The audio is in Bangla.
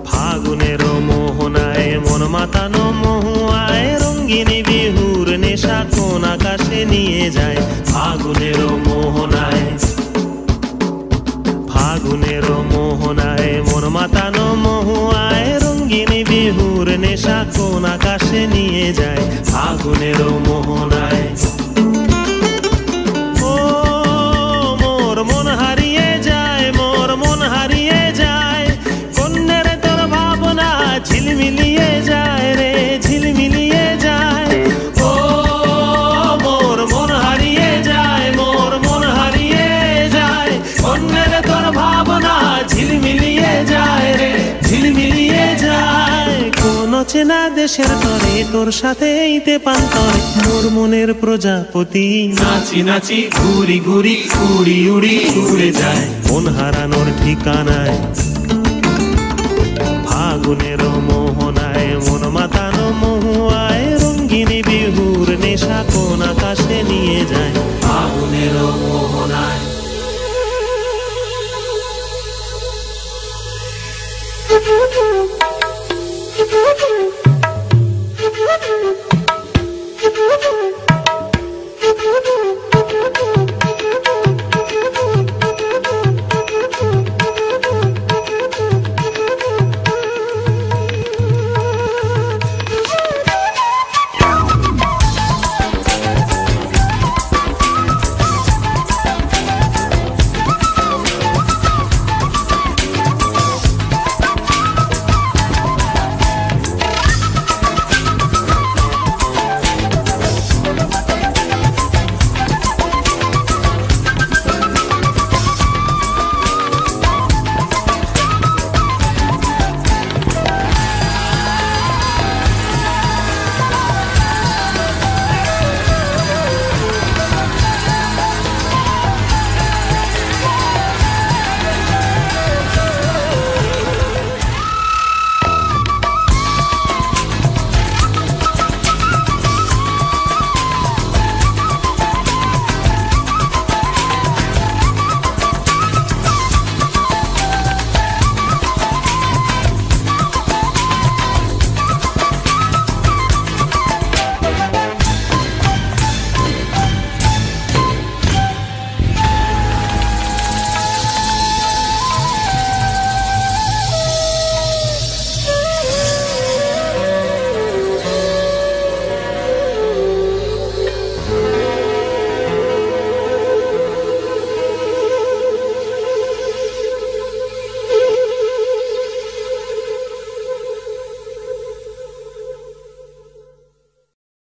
ফাগুনেরও মোহনায় মন মাতানো মহুয়ায় রঙ্গিনী বিহুর নেশা কোন আকাশে নিয়ে যায়। ফাগুনেরও মোহনায় মন মাতানো মহুয়ায় রঙ্গিনী বিহুর নেশা কোন আকাশে নিয়ে যায়। ফাগুনেরও মোহনায় ঝিলমিলিয়ে যায় রে, ঝিলমিলিয়ে যায়। ও মোর মন হারিয়ে যায়, মোর মন হারিয়ে যায়। অন্যের তোর ভাবনা ঝিলমিলিয়ে যায় রে, ঝিলমিলিয়ে যায়। কোন চেনা দেশের তরে তোর সাথে ইতে পান্তরে মোর মনের প্রজাপতি নাচি নাচি ঘুরি ঘুরি উড়ি উড়ি উড়ে যায় মন হারানোর ঠিকানায়। ফাগুনেরও মোহনায় মন মাতানো মহুয়ায় রঙ্গিনী বিহুর নেশা কোন আকাশে নিয়ে যায়।